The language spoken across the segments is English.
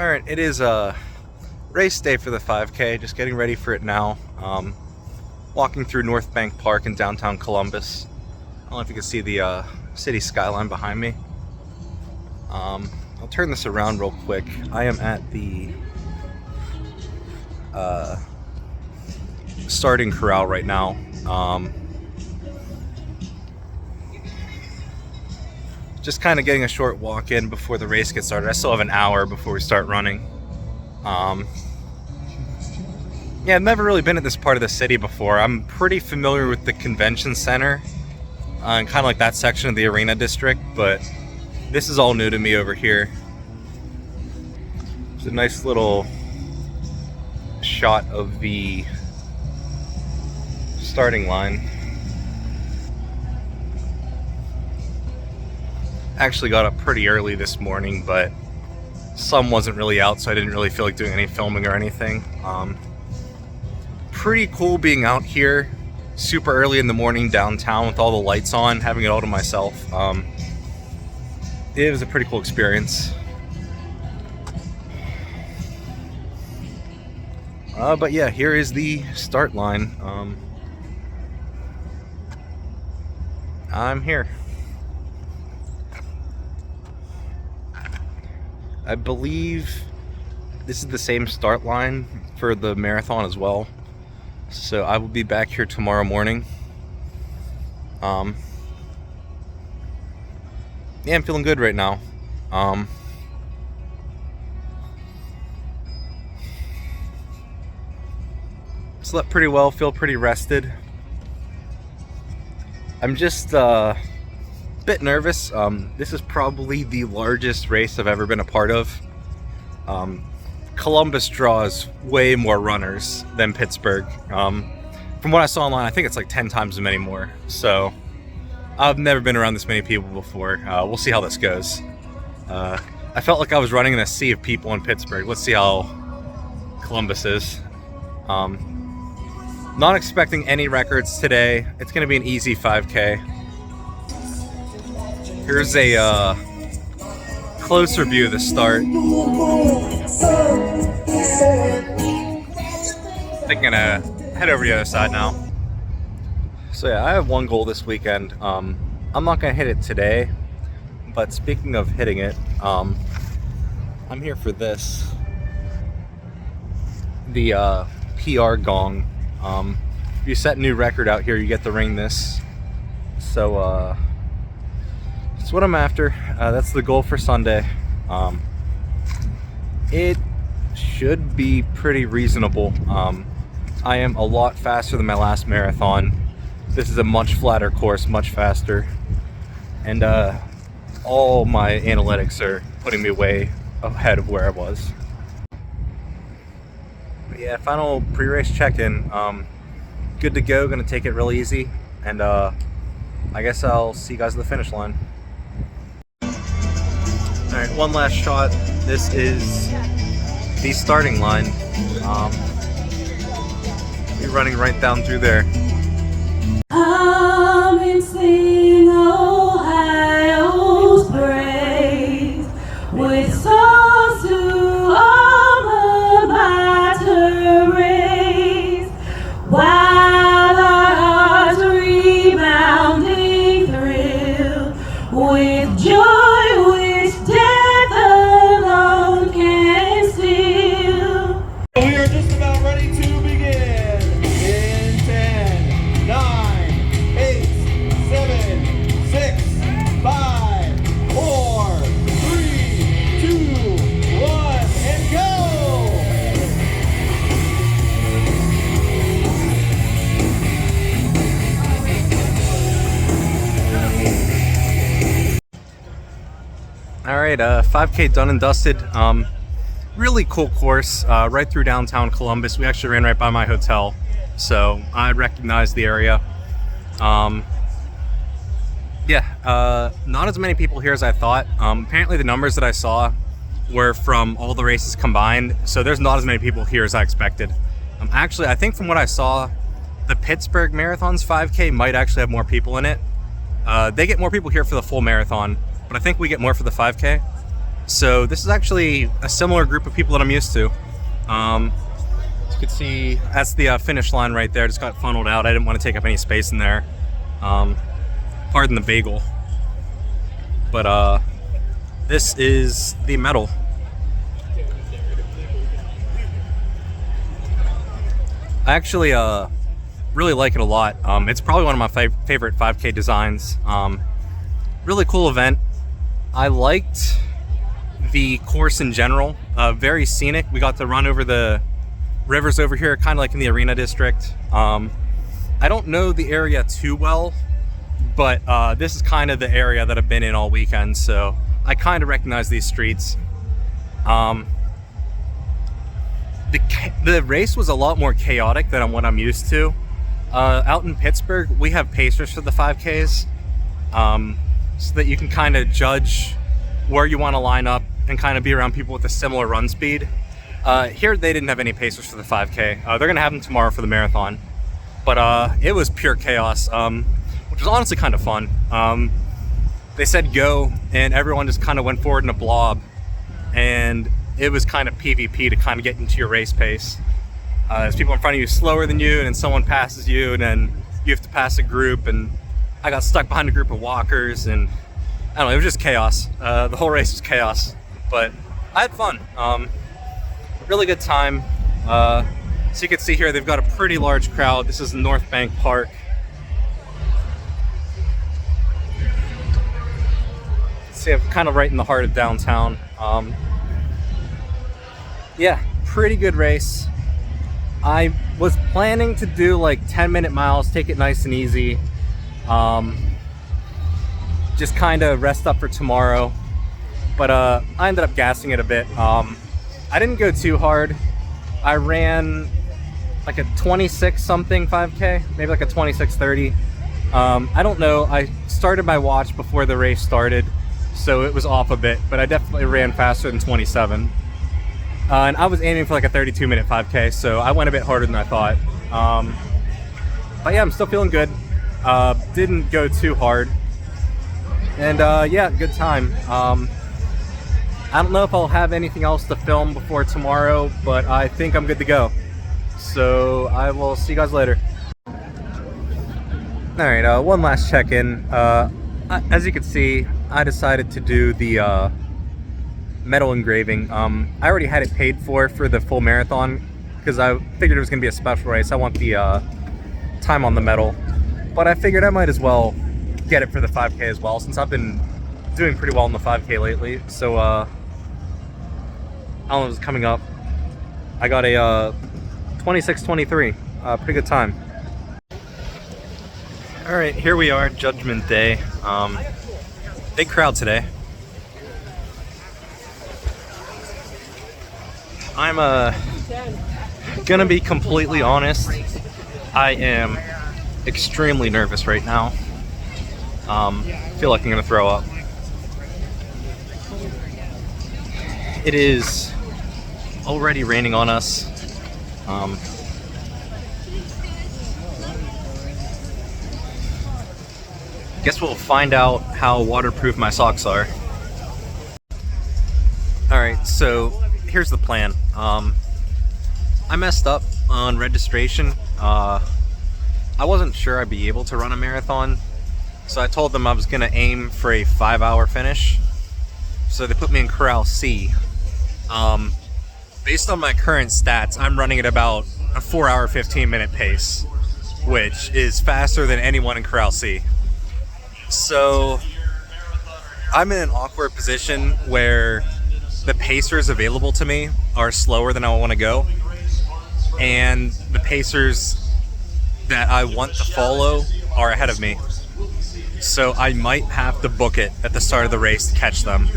Alright, it is a race day for the 5K, just getting ready for it now. Walking through North Bank Park in downtown Columbus. I don't know if you can see the city skyline behind me. I'll turn this around real quick. I am at the starting corral right now. Just kind of getting a short walk in before the race gets started. I still have an hour before we start running. Yeah, I've never really been at this part of the city before. I'm pretty familiar with the convention center and kind of like that section of the arena district, but this is all new to me over here. It's a nice little shot of the starting line. Actually got up pretty early this morning, but sun wasn't really out, so I didn't really feel like doing any filming or anything. Pretty cool being out here super early in the morning downtown with all the lights on, having it all to myself. It was a pretty cool experience. But yeah, here is the start line. I'm here. I believe this is the same start line for the marathon as well. So I will be back here tomorrow morning. Yeah, I'm feeling good right now. Slept pretty well, feel pretty rested. I'm just a bit nervous. This is probably the largest race I've ever been a part of. Columbus draws way more runners than Pittsburgh. From what I saw online, I think it's like 10 times as many more. So I've never been around this many people before. We'll see how this goes. I felt like I was running in a sea of people in Pittsburgh. Let's see how Columbus is. Not expecting any records today. It's going to be an easy 5K. Here's a closer view of the start. I think I'm gonna head over to the other side now. So yeah, I have one goal this weekend. I'm not gonna hit it today, but speaking of hitting it, I'm here for this. The PR gong. If you set a new record out here, you get to ring this. So that's what I'm after. That's the goal for Sunday. It should be pretty reasonable. I am a lot faster than my last marathon. This is a much flatter course, much faster. And all my analytics are putting me way ahead of where I was. But yeah, final pre-race check-in. Good to go, gonna take it real easy. And I guess I'll see you guys at the finish line. Alright, one last shot. This is the starting line. Be running right down through there. Come and sing Ohio's praise with songs to alma mater raise, while our hearts rebounding thrill with joy which death alone can steal. We are just about ready to begin in 10, 9, 8, 7, 6, 5, 4, 3, 2, 1, and go! Alright, 5K done and dusted. Really cool course, right through downtown Columbus. We actually ran right by my hotel, so I recognized the area. Yeah, not as many people here as I thought. Apparently the numbers that I saw were from all the races combined, so there's not as many people here as I expected. Actually, I think from what I saw, the Pittsburgh Marathon's 5K might actually have more people in it. They get more people here for the full marathon, but I think we get more for the 5K. So this is actually a similar group of people that I'm used to. As you can see, that's the finish line right there. Just got funneled out. I didn't want to take up any space in there. Pardon the bagel. But this is the medal. I actually really like it a lot. It's probably one of my favorite 5K designs. Really cool event. I liked the course in general. Very scenic. We got to run over the rivers over here, kind of like in the arena district. I don't know the area too well, but this is kind of the area that I've been in all weekend, so I kind of recognize these streets. The race was a lot more chaotic than what I'm used to. Out in Pittsburgh, we have pacers for the 5Ks, so that you can kind of judge where you want to line up and kind of be around people with a similar run speed. Here, they didn't have any pacers for the 5K. They're going to have them tomorrow for the marathon. But it was pure chaos, which was honestly kind of fun. They said go, and everyone just kind of went forward in a blob. And it was kind of PvP to kind of get into your race pace. There's people in front of you slower than you, and then someone passes you, and then you have to pass a group. And I got stuck behind a group of walkers, and I don't know, it was just chaos. The whole race was chaos, but I had fun. Really good time. So you can see here, they've got a pretty large crowd. This is North Bank Park. See, I'm kind of right in the heart of downtown. Yeah, pretty good race. I was planning to do like 10-minute miles, take it nice and easy. Just kind of rest up for tomorrow. But I ended up gassing it a bit. I didn't go too hard. I ran like a 26 something 5K, maybe like a 26:30. I don't know. I started my watch before the race started, so it was off a bit, but I definitely ran faster than 27. And I was aiming for like a 32-minute 5K, so I went a bit harder than I thought. But yeah, I'm still feeling good. Didn't go too hard. And yeah, good time. I don't know if I'll have anything else to film before tomorrow, but I think I'm good to go. So I will see you guys later. Alright, one last check-in. As you can see, I decided to do the medal engraving. I already had it paid for the full marathon because I figured it was going to be a special race. I want the time on the medal. But I figured I might as well get it for the 5K as well, since I've been doing pretty well in the 5K lately. So, I don't know, it's coming up. I got a 26:23. Pretty good time. Alright, here we are, Judgment Day. Big crowd today. I'm gonna be completely honest. I am extremely nervous right now. Feel like I'm gonna throw up. It is already raining on us. Guess we'll find out how waterproof my socks are. Alright, so here's the plan. I messed up on registration. I wasn't sure I'd be able to run a marathon, so I told them I was gonna aim for a 5-hour finish. So they put me in Corral C. Based on my current stats, I'm running at about a 4-hour, 15-minute pace, which is faster than anyone in Corral C. So I'm in an awkward position where the pacers available to me are slower than I want to go, and the pacers that I want to follow are ahead of me. So I might have to book it at the start of the race to catch them.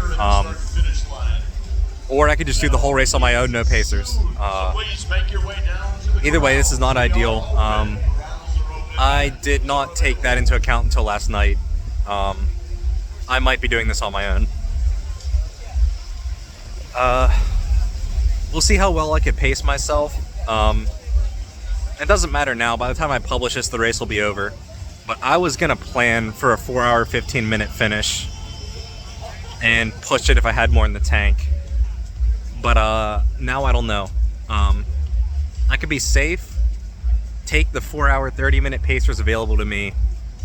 Or I could just do the whole race on my own, no pacers. Either way, this is not ideal. I did not take that into account until last night. I might be doing this on my own. We'll see how well I can pace myself. It doesn't matter now. By the time I publish this, the race will be over. But I was gonna plan for a 4-hour, 15-minute finish. and push it if I had more in the tank. But now I don't know. I could be safe, take the 4-hour, 30-minute pacers available to me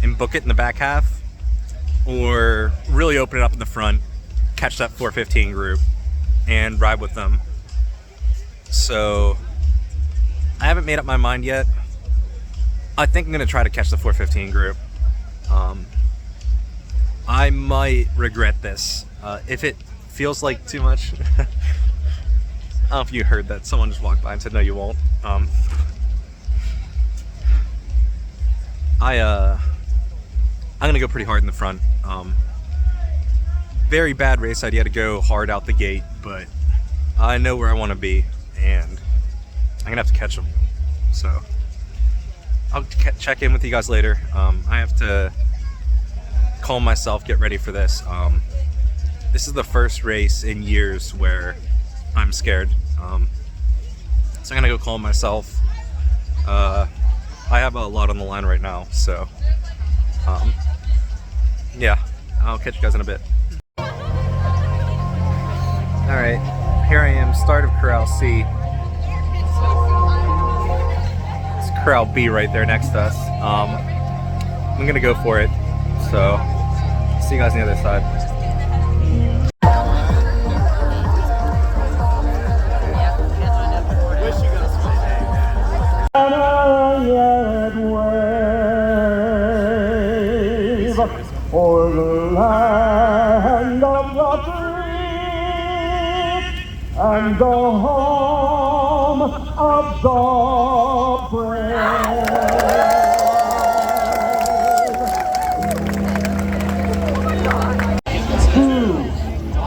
and book it in the back half, or really open it up in the front, catch that 4:15 group, and ride with them. So I haven't made up my mind yet. I think I'm going to try to catch the 4:15 group. I might regret this. If it feels like too much. I don't know if you heard that. Someone just walked by and said, no, you won't. I'm going to go pretty hard in the front. Very bad race idea to go hard out the gate, but I know where I want to be, and I'm going to have to catch them. So I'll check in with you guys later. I have to calm myself, get ready for this. This is the first race in years where I'm scared. So I'm going to go calm myself. I have a lot on the line right now, so yeah, I'll catch you guys in a bit. Alright, here I am, start of Corral C. It's Corral B right there next to us. I'm gonna go for it, so see you guys on the other side. O'er the land of the free and the home of the brave. 2,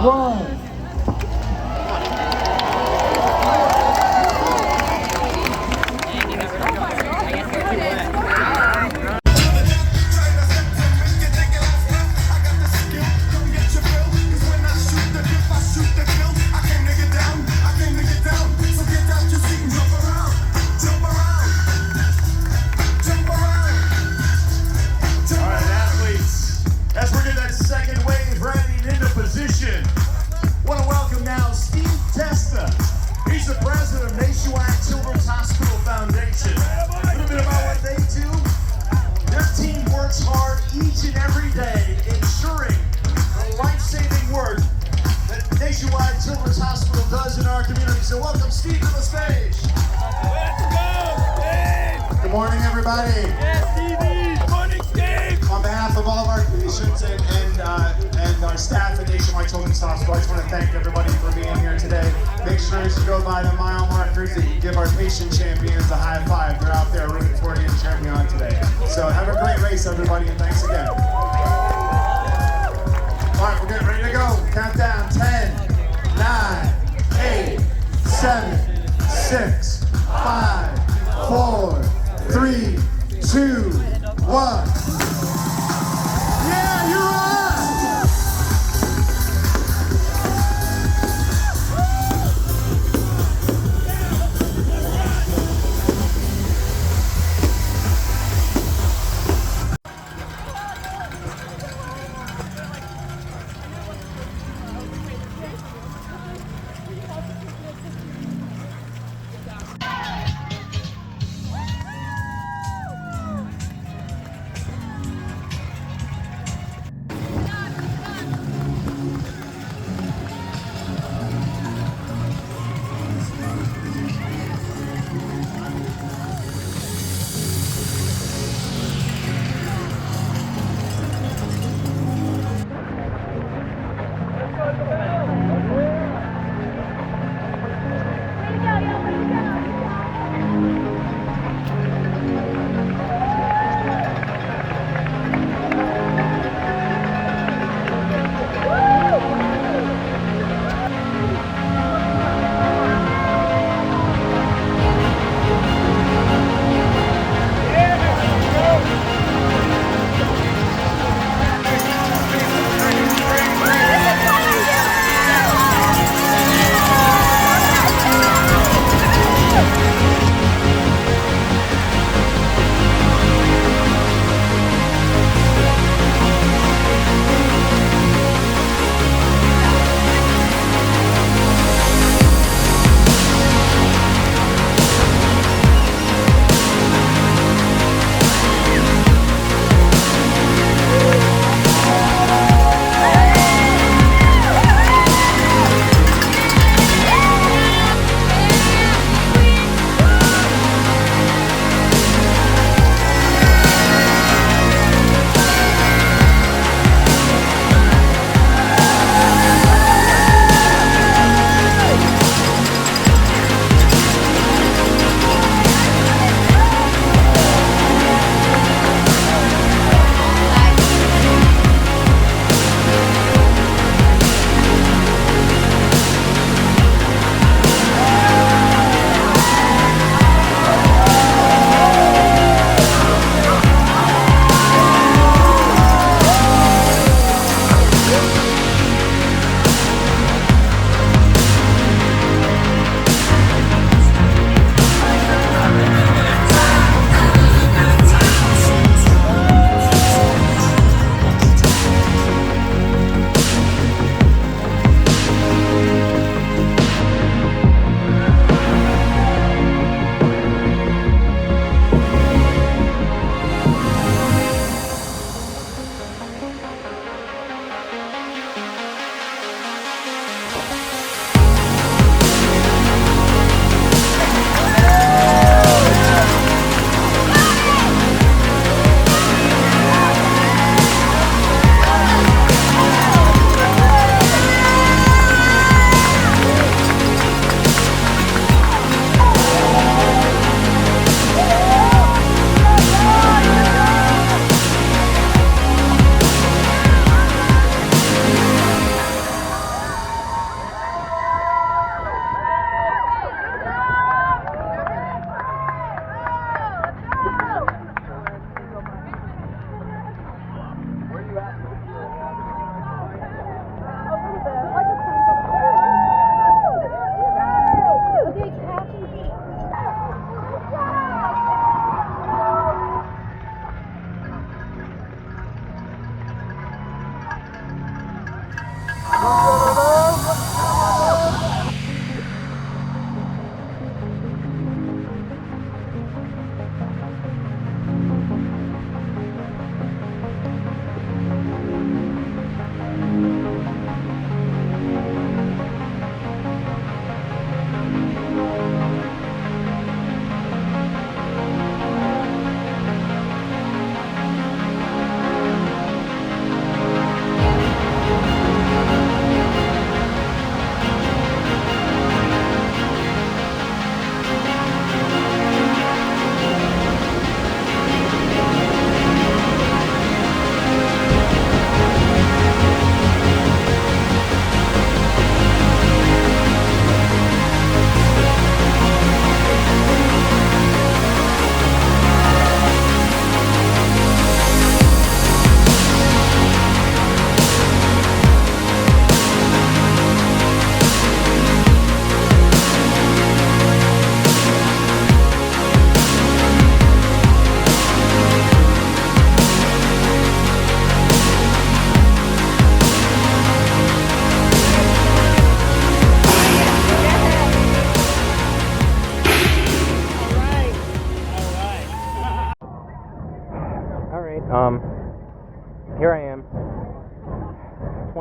1. So welcome Steve to the stage. Let's go, Steve! Good morning, everybody. Yes, Stevie! Good morning, Steve! On behalf of all of our patients and our staff at Nationwide Children's Hospital, I just want to thank everybody for being here today. Make sure as you go by the mile markers that you give our patient champions a high five. They're out there rooting for you and cheering you on today. So have a great race, everybody, and thanks again. All right, we're getting ready to go. Countdown, 10, 9, 8, 7, 6, 5, 4, 3, 2, 1. Yeah, you're on!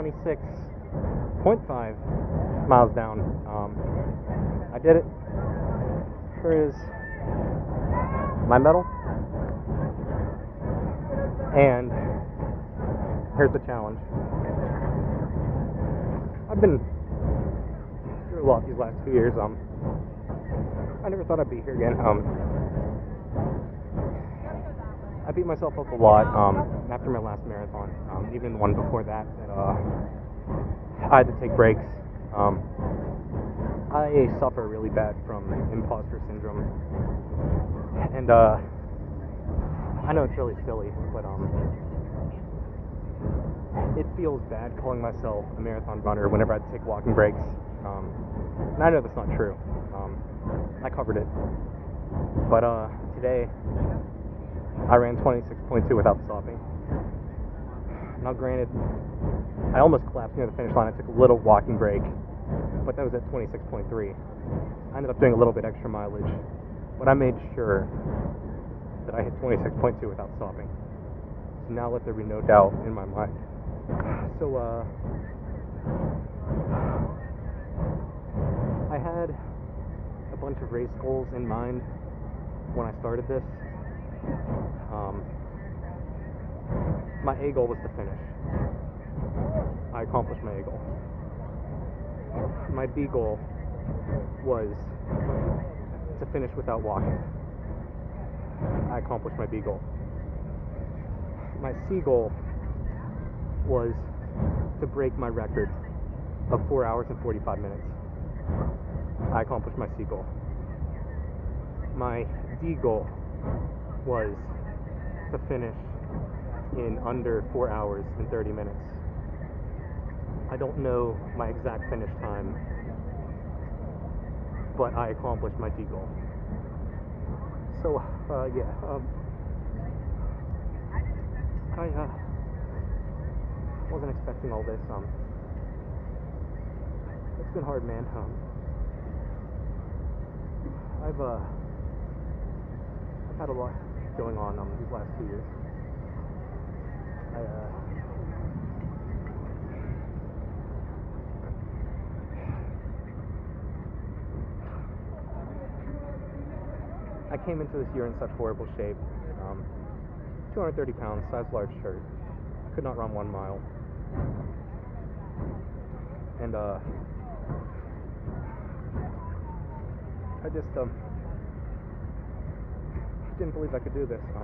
26.5 miles down. I did it. Here is my medal. And here's the challenge. I've been through a lot these last 2 years. I never thought I'd be here again. I beat myself up a lot after my last marathon, even the one before that I had to take breaks. I suffer really bad from imposter syndrome, and I know it's really silly, but it feels bad calling myself a marathon runner whenever I take walking breaks. And I know that's not true. I covered it. But today, I ran 26.2 without stopping. Now granted, I almost collapsed near the finish line. I took a little walking break, but that was at 26.3. I ended up doing a little bit extra mileage, but I made sure that I hit 26.2 without stopping. So now let there be no doubt in my mind. So, I had a bunch of race goals in mind when I started this. My A goal was to finish. I accomplished my A goal. My B goal was to finish without walking. I accomplished my B goal. My C goal was to break my record of 4 hours and 45 minutes. I accomplished my C goal. My D goal was to finish in under 4 hours and 30 minutes. I don't know my exact finish time, but I accomplished my D goal. So, I wasn't expecting all this. It's been hard, man. I've had a lot going on these last 2 years. I came into this year in such horrible shape. 230 pounds, size large shirt. Could not run 1 mile. And I just didn't believe I could do this. I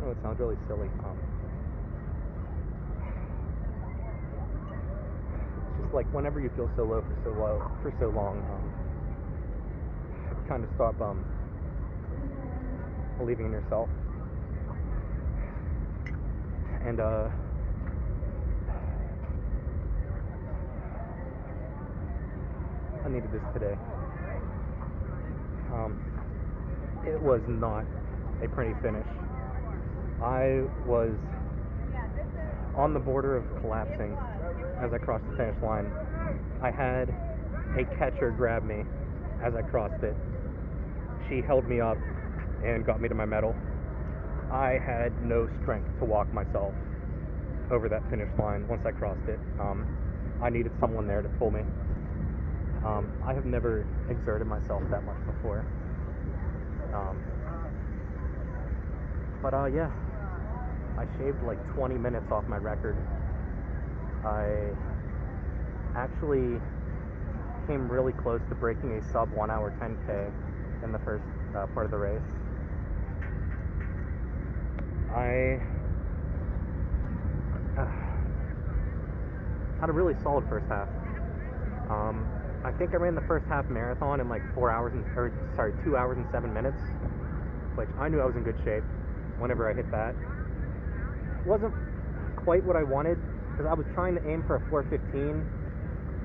know it sounds really silly. It's just like whenever you feel so low for so long, you kind of stop believing in yourself. And I needed this today. It was not a pretty finish. I was on the border of collapsing as I crossed the finish line. I had a catcher grab me as I crossed it. She held me up and got me to my medal. I had no strength to walk myself over that finish line once I crossed it. I needed someone there to pull me. I have never exerted myself that much before. But yeah, I shaved like 20 minutes off my record. I actually came really close to breaking a sub 1 hour 10K in the first part of the race. I had a really solid first half. I think I ran the first half marathon in like 2 hours and 7 minutes, which I knew I was in good shape whenever I hit that. Wasn't quite what I wanted, because I was trying to aim for a 4:15,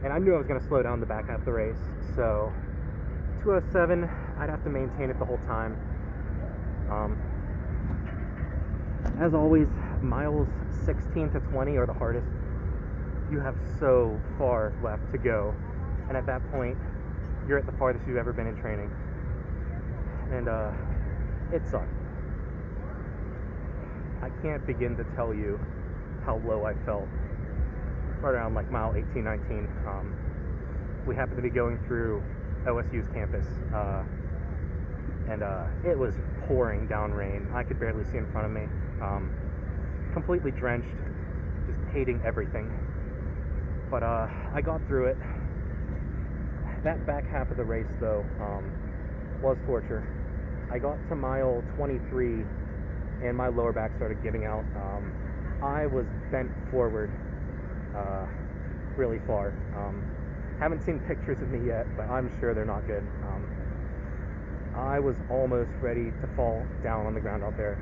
and I knew I was going to slow down the back half of the race, so 2:07, I'd have to maintain it the whole time. As always, miles 16 to 20 are the hardest. You have so far left to go, and at that point, you're at the farthest you've ever been in training, and it sucked. I can't begin to tell you how low I felt. Right around like mile 18, 19. We happened to be going through OSU's campus, and it was pouring down rain. I could barely see in front of me. Completely drenched, just hating everything. But I got through it. That back half of the race, though, was torture. I got to mile 23, and my lower back started giving out. I was bent forward really far. Haven't seen pictures of me yet, but I'm sure they're not good. I was almost ready to fall down on the ground out there.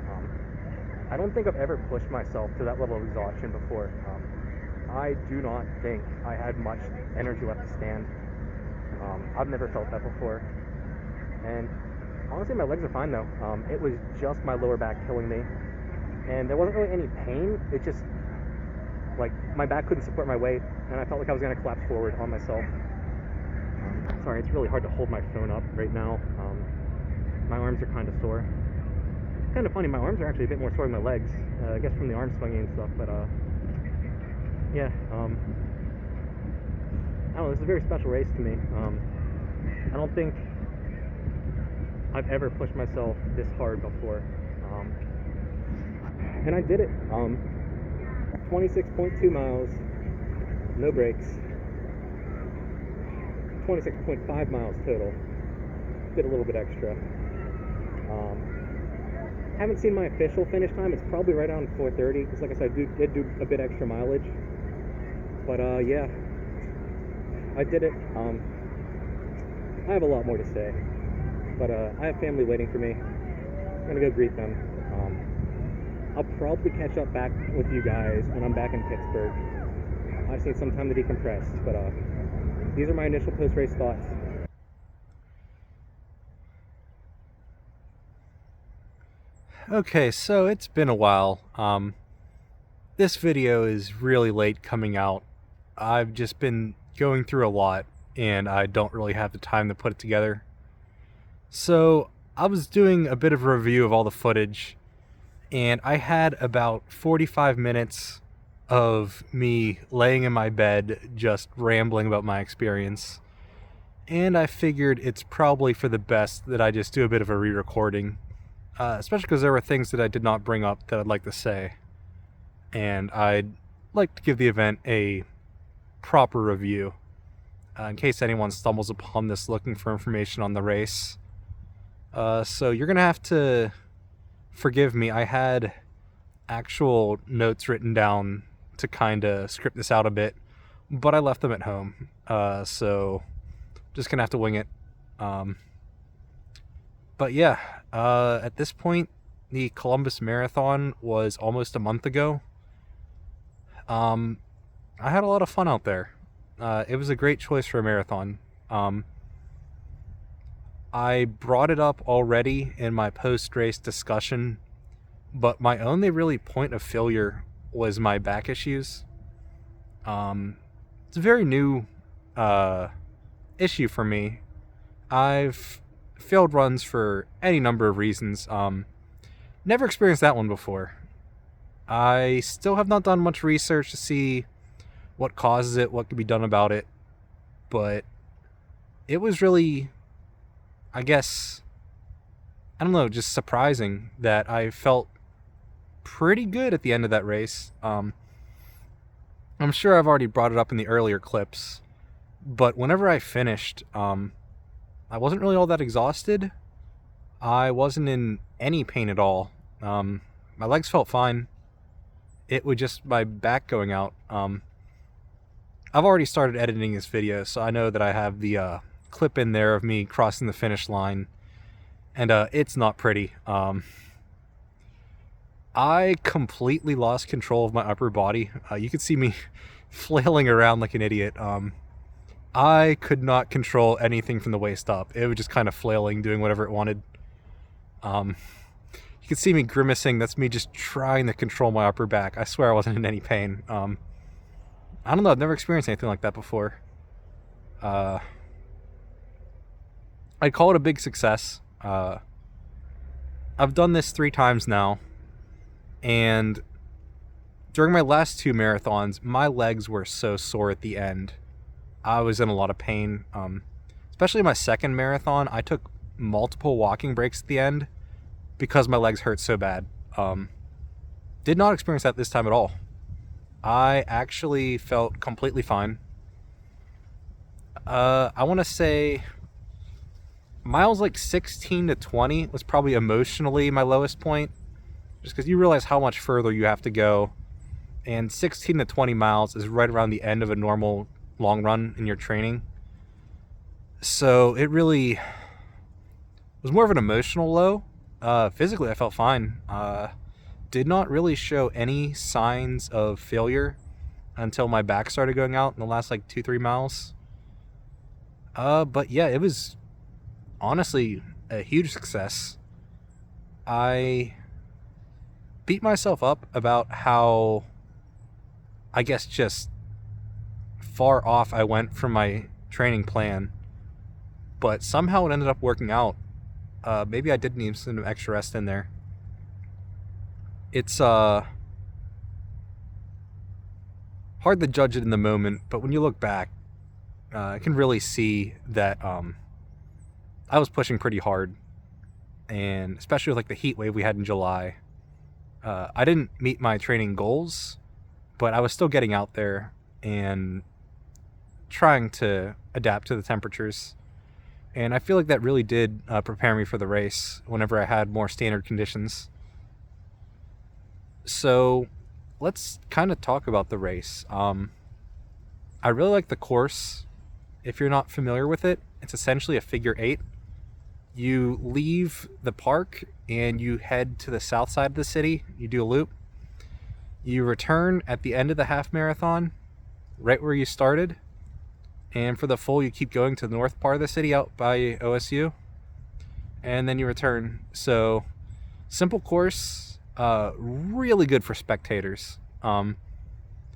I don't think I've ever pushed myself to that level of exhaustion before. I do not think I had much energy left to stand. I've never felt that before. And honestly, my legs are fine though. It was just my lower back killing me. And there wasn't really any pain. It just, like, my back couldn't support my weight, and I felt like I was going to collapse forward on myself. Sorry, it's really hard to hold my phone up right now. My arms are kind of sore. Kind of funny, my arms are actually a bit more sore than my legs. I guess from the arm swinging and stuff, but yeah. I don't know, this is a very special race to me. I don't think I've ever pushed myself this hard before. And I did it. 26.2 miles, no breaks. 26.5 miles total. Did a little bit extra. Haven't seen my official finish time. It's probably right around 4:30, because like I said, I did do a bit extra mileage. But yeah, I did it. I have a lot more to say, but I have family waiting for me. I'm gonna go greet them. I'll probably catch up back with you guys when I'm back in Pittsburgh. I just need some time to decompress, but these are my initial post-race thoughts. Okay, so it's been a while. This video is really late coming out. I've just been going through a lot, and I don't really have the time to put it together. So I was doing a bit of a review of all the footage, and I had about 45 minutes of me laying in my bed just rambling about my experience. And I figured it's probably for the best that I just do a bit of a re-recording, especially because there were things that I did not bring up that I'd like to say. And I'd like to give the event a proper review, in case anyone stumbles upon this looking for information on the race. So you're going to have to forgive me. I had actual notes written down to kind of script this out a bit, but I left them at home. So just going to have to wing it. But yeah, at this point, the Columbus Marathon was almost a month ago. I had a lot of fun out there. It was a great choice for a marathon. I brought it up already in my post-race discussion, but my only really point of failure was my back issues. It's a very new issue for me. I've failed runs for any number of reasons. Never experienced that one before. I still have not done much research to see what causes it, what could be done about it, but it was really, I guess, I don't know, just surprising that I felt pretty good at the end of that race. I'm sure I've already brought it up in the earlier clips, but whenever I finished, I wasn't really all that exhausted. I wasn't in any pain at all. My legs felt fine. It was just my back going out. I've already started editing this video, so I know that I have the clip in there of me crossing the finish line, and it's not pretty. I completely lost control of my upper body. You could see me flailing around like an idiot. I could not control anything from the waist up. It was just kind of flailing, doing whatever it wanted. You could see me grimacing. That's me just trying to control my upper back. I swear I wasn't in any pain. I don't know. I've never experienced anything like that before. I'd call it a big success. I've done this 3 times now, And during my last 2 marathons, my legs were so sore at the end. I was in a lot of pain. Especially my second marathon, I took multiple walking breaks at the end because my legs hurt so bad. Did not experience that this time at all. I actually felt completely fine. I want to say miles like 16 to 20 was probably emotionally my lowest point, just because you realize how much further you have to go. And 16 to 20 miles is right around the end of a normal long run in your training. So it really was more of an emotional low. Physically, I felt fine. Did not really show any signs of failure until my back started going out in the last like 2-3 miles. But yeah, it was honestly a huge success. I beat myself up about how, I guess, just far off I went from my training plan, but somehow it ended up working out. Maybe I did need some extra rest in there. It's hard to judge it in the moment, but when you look back, I can really see that I was pushing pretty hard, and especially with like the heat wave we had in July. I didn't meet my training goals, but I was still getting out there and trying to adapt to the temperatures. And I feel like that really did prepare me for the race whenever I had more standard conditions. So let's kind of talk about the race. I really like the course. If you're not familiar with it, it's essentially a figure 8. You leave the park and you head to the south side of the city. You do a loop. You return at the end of the half marathon, right where you started. And for the full, you keep going to the north part of the city out by OSU. And then you return. So, simple course, really good for spectators.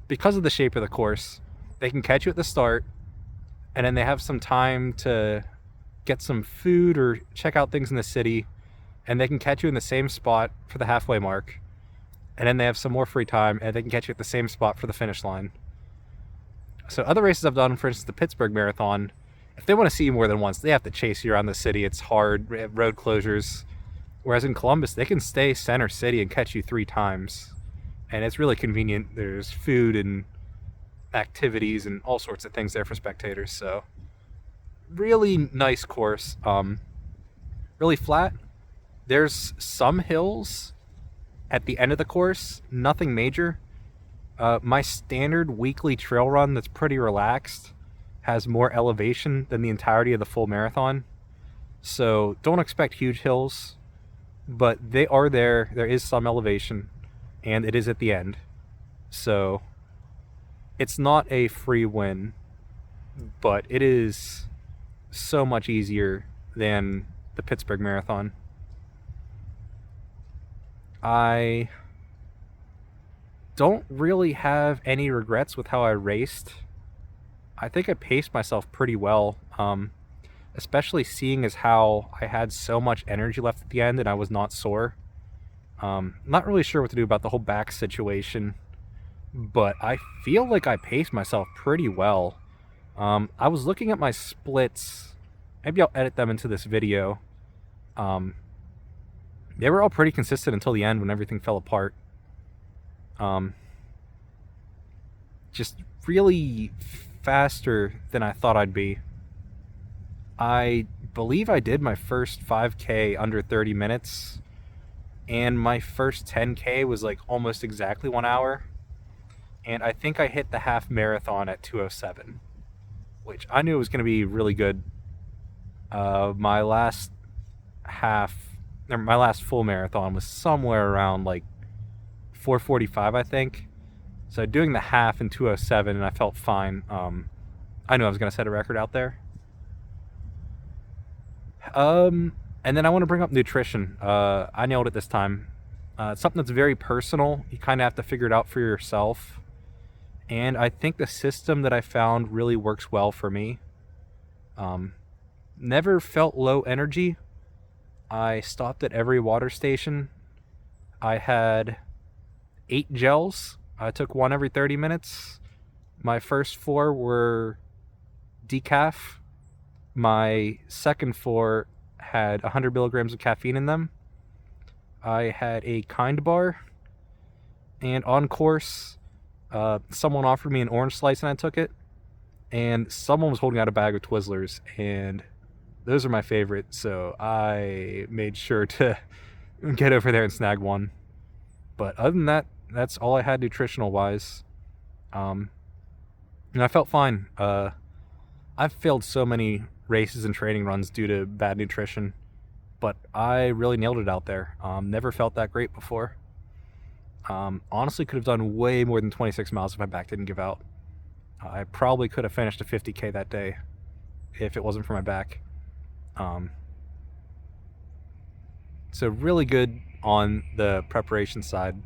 Because of the shape of the course, they can catch you at the start, and then they have some time to get some food or check out things in the city, and they can catch you in the same spot for the halfway mark. And then they have some more free time, and they can catch you at the same spot for the finish line. So other races I've done, for instance, the Pittsburgh Marathon, if they want to see you more than once, they have to chase you around the city. It's hard, road closures. Whereas in Columbus, they can stay center city and catch you 3 times. And it's really convenient. There's food and activities and all sorts of things there for spectators. So really nice course. Really flat. There's some hills at the end of the course, nothing major. My standard weekly trail run that's pretty relaxed has more elevation than the entirety of the full marathon. So don't expect huge hills, but they are there. There is some elevation, and it is at the end. So it's not a free win, but it is so much easier than the Pittsburgh Marathon. I don't really have any regrets with how I raced. I think I paced myself pretty well, especially seeing as how I had so much energy left at the end and I was not sore. Not really sure what to do about the whole back situation, but I feel like I paced myself pretty well. I was looking at my splits. Maybe I'll edit them into this video. They were all pretty consistent until the end when everything fell apart. Just really faster than I thought I'd be. I believe I did my first 5K under 30 minutes, and my first 10K was like almost exactly 1 hour, and I think I hit the half marathon at 2:07, which I knew was going to be really good. My last full marathon was somewhere around like 4:45, I think. So doing the half in 2:07, and I felt fine. I knew I was going to set a record out there. And then I want to bring up nutrition. I nailed it this time. It's something that's very personal. You kind of have to figure it out for yourself. And I think the system that I found really works well for me. Never felt low energy. I stopped at every water station. I had 8 gels. I took one every 30 minutes. My first 4 were decaf. My second 4 had 100 milligrams of caffeine in them. I had a Kind bar. And on course, someone offered me an orange slice and I took it. And someone was holding out a bag of Twizzlers, and those are my favorite, so I made sure to get over there and snag one. But other than that, that's all I had nutritional-wise. And I felt fine. I've failed so many races and training runs due to bad nutrition, but I really nailed it out there. Never felt that great before. Honestly, could have done way more than 26 miles if my back didn't give out. I probably could have finished a 50K that day if it wasn't for my back. So really good on the preparation side.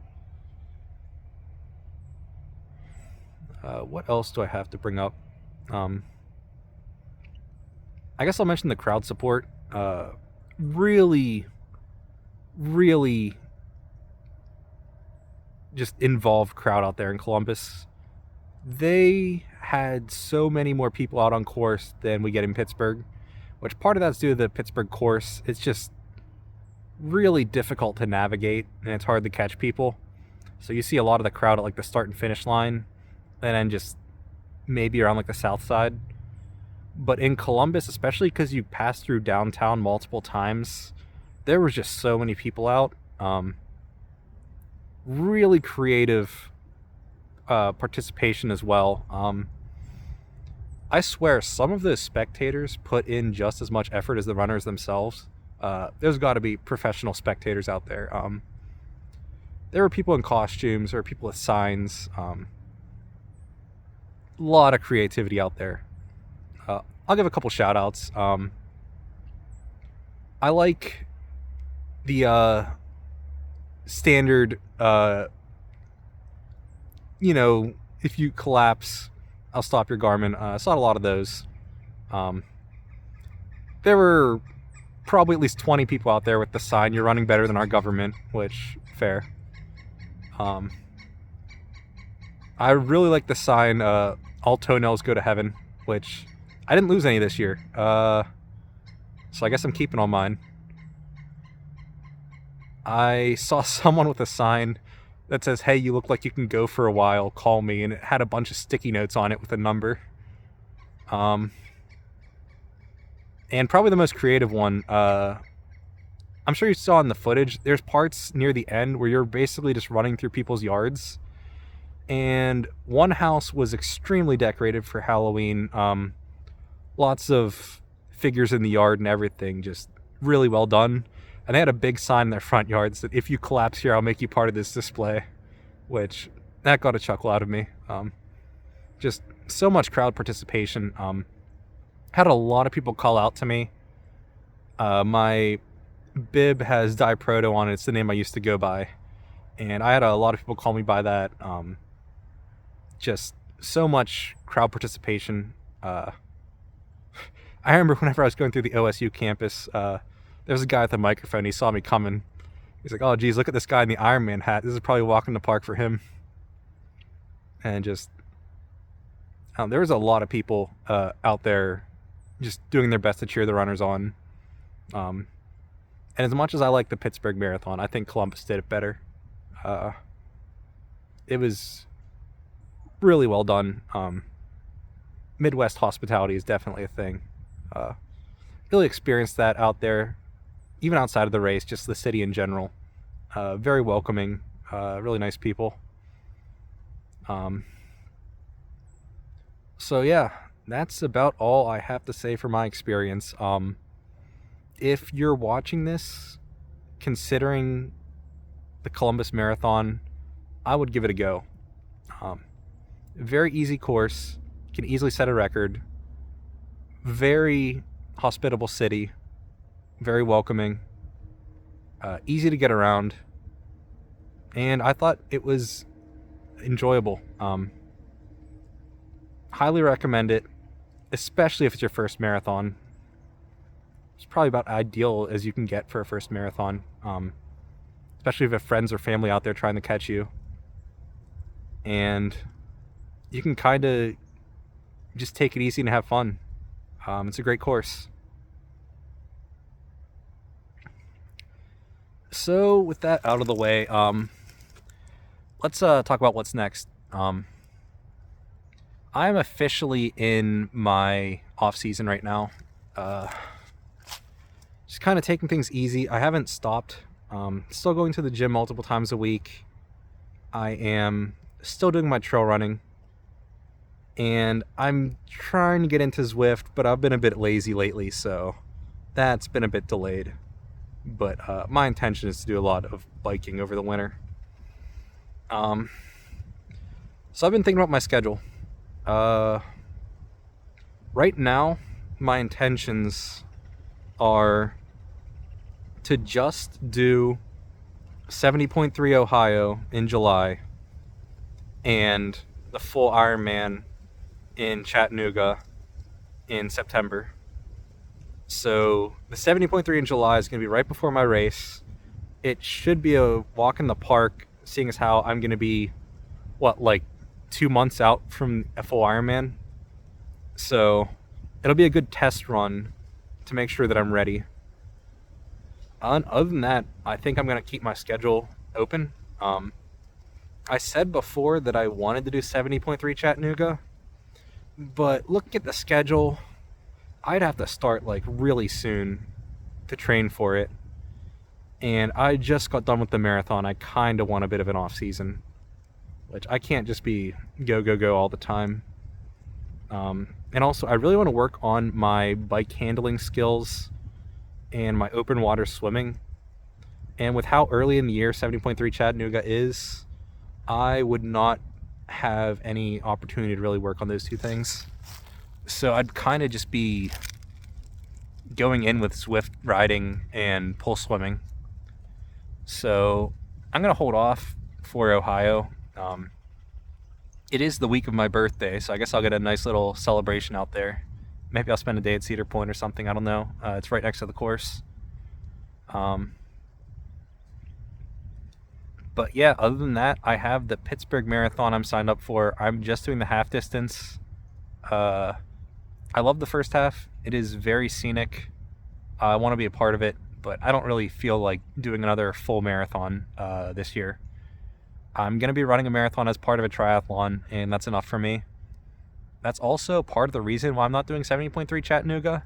What else do I have to bring up? I guess I'll mention the crowd support. Really just involved crowd out there in Columbus. They had so many more people out on course than we get in Pittsburgh, which part of that's due to the Pittsburgh course. It's just really difficult to navigate, and it's hard to catch people. So you see a lot of the crowd at like the start and finish line, and then just maybe around like the south side. But in Columbus, especially because you pass through downtown multiple times, there was just so many people out. Really creative participation as well. I swear some of the spectators put in just as much effort as the runners themselves. There's got to be professional spectators out there. There were people in costumes, there were people with signs. A lot of creativity out there. I'll give a couple shout outs. I like the standard if you collapse, I'll stop your Garmin. I saw a lot of those. There were probably at least 20 people out there with the sign, "You're running better than our government," which, fair. I really like the sign, "All toenails go to heaven," which I didn't lose any this year. So I guess I'm keeping all mine. I saw someone with a sign that says, "Hey, you look like you can go for a while, call me," and it had a bunch of sticky notes on it with a number. And probably the most creative one, I'm sure you saw in the footage, there's parts near the end where you're basically just running through people's yards. And one house was extremely decorated for Halloween. Lots of figures in the yard and everything, just really well done. And they had a big sign in their front yards that, "If you collapse here, I'll make you part of this display," which, that got a chuckle out of me. Just so much crowd participation. Had a lot of people call out to me. My bib has Diproto on it. It's the name I used to go by. And I had a lot of people call me by that. Just so much crowd participation. I remember whenever I was going through the OSU campus, there was a guy with a microphone. He saw me coming. He's like, "Oh, geez, look at this guy in the Ironman hat. This is probably walking the park for him." And just, there was a lot of people out there just doing their best to cheer the runners on. And as much as I like the Pittsburgh Marathon, I think Columbus did it better. It was really well done. Midwest hospitality is definitely a thing. Really experienced that out there. Even outside of the race, just the city in general. Very welcoming, really nice people. So yeah, that's about all I have to say for my experience. If you're watching this, considering the Columbus Marathon, I would give it a go. Very easy course, can easily set a record. Very hospitable city. Very welcoming, easy to get around, and I thought it was enjoyable. Highly recommend it, especially if it's your first marathon. It's probably about ideal as you can get for a first marathon, especially if you have friends or family out there trying to catch you. and you can kind of just take it easy and have fun. It's a great course. So with that out of the way, let's talk about what's next. I'm officially in my off season right now. Just kind of taking things easy. I haven't stopped. Still going to the gym multiple times a week. I am still doing my trail running. And I'm trying to get into Zwift, but I've been a bit lazy lately, so that's been a bit delayed. But my intention is to do a lot of biking over the winter. So I've been thinking about my schedule. Right now, my intentions are to just do 70.3 Ohio in July and the full Ironman in Chattanooga in September. So the 70.3 in July is going to be right before my race. It should be a walk in the park, seeing as how I'm going to be, 2 months out from a full Ironman. So it'll be a good test run to make sure that I'm ready. Other than that, I think I'm going to keep my schedule open. I said before that I wanted to do 70.3 Chattanooga, but looking at the schedule, I'd have to start really soon to train for it. And I just got done with the marathon. I kind of want a bit of an off season, which I can't just be go all the time. And also, I really want to work on my bike handling skills and my open water swimming. And with how early in the year 70.3 Chattanooga is, I would not have any opportunity to really work on those two things. So I'd kind of just be going in with Zwift riding and pole swimming. So I'm going to hold off for Ohio. It is the week of my birthday, so I guess I'll get a nice little celebration out there. Maybe I'll spend a day at Cedar Point or something. I don't know. It's right next to the course. But yeah, other than that, I have the Pittsburgh Marathon I'm signed up for. I'm just doing the half distance. I love the first half. It is very scenic. I want to be a part of it, but I don't really feel like doing another full marathon this year. I'm going to be running a marathon as part of a triathlon, and that's enough for me. That's also part of the reason why I'm not doing 70.3 Chattanooga.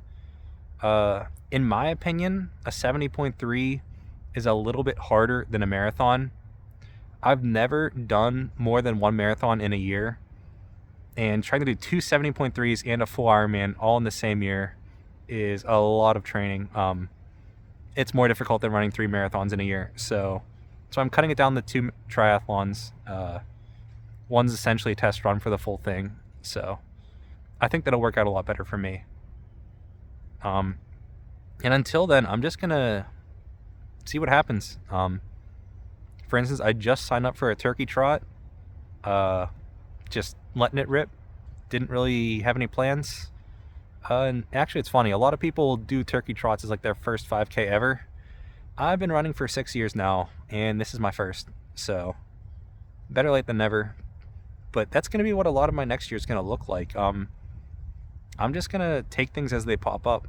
In my opinion, a 70.3 is a little bit harder than a marathon. I've never done more than one marathon in a year, and trying to do two 70.3s and a full Ironman all in the same year is a lot of training. It's more difficult than running 3 marathons in a year. So I'm cutting it down to 2 triathlons. One's essentially a test run for the full thing. So I think that'll work out a lot better for me. And until then, I'm just going to see what happens. For instance, I just signed up for a turkey trot. Just letting it rip. Didn't really have any plans. And actually, it's funny. A lot of people do turkey trots as their first 5K ever. I've been running for 6 years now, and this is my first. So better late than never. But that's going to be what a lot of my next year is going to look like. I'm just going to take things as they pop up.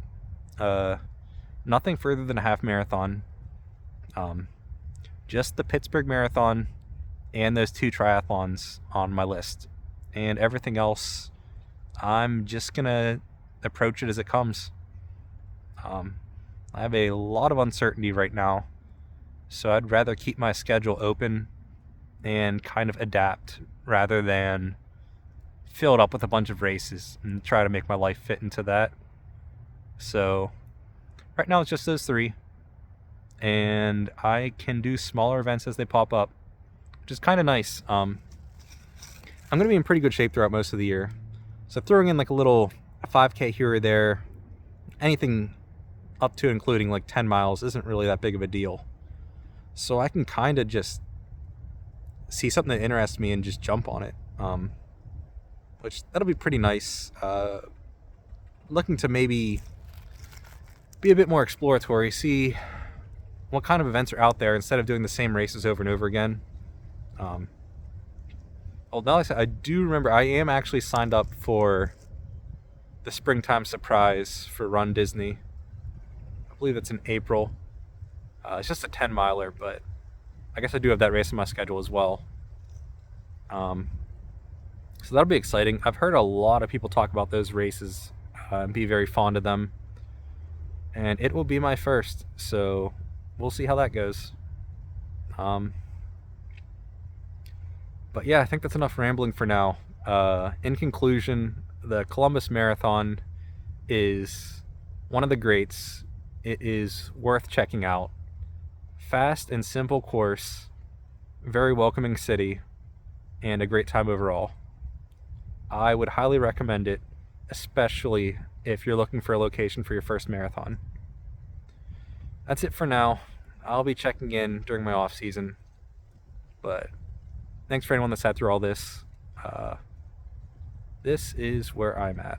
Nothing further than a half marathon. Just the Pittsburgh Marathon and those 2 triathlons on my list. And everything else, I'm just going to approach it as it comes. I have a lot of uncertainty right now, so I'd rather keep my schedule open and kind of adapt rather than fill it up with a bunch of races and try to make my life fit into that. So right now it's just those 3, and I can do smaller events as they pop up, which is kind of nice. I'm going to be in pretty good shape throughout most of the year, so throwing in a little 5K here or there, anything up to including 10 miles isn't really that big of a deal. So I can kind of just see something that interests me and just jump on it, which that'll be pretty nice. Looking to maybe be a bit more exploratory, see what kind of events are out there instead of doing the same races over and over again. Well, now I do remember I am actually signed up for the springtime surprise for Run Disney. I believe it's in April. It's just a 10 miler, but I guess I do have that race in my schedule as well. So that'll be exciting. I've heard a lot of people talk about those races and be very fond of them. And it will be my first, so we'll see how that goes. But yeah, I think that's enough rambling for now. In conclusion, the Columbus Marathon is one of the greats. It is worth checking out. Fast and simple course, very welcoming city, and a great time overall. I would highly recommend it, especially if you're looking for a location for your first marathon. That's it for now. I'll be checking in during my off season, but thanks for anyone that sat through all this. This is where I'm at.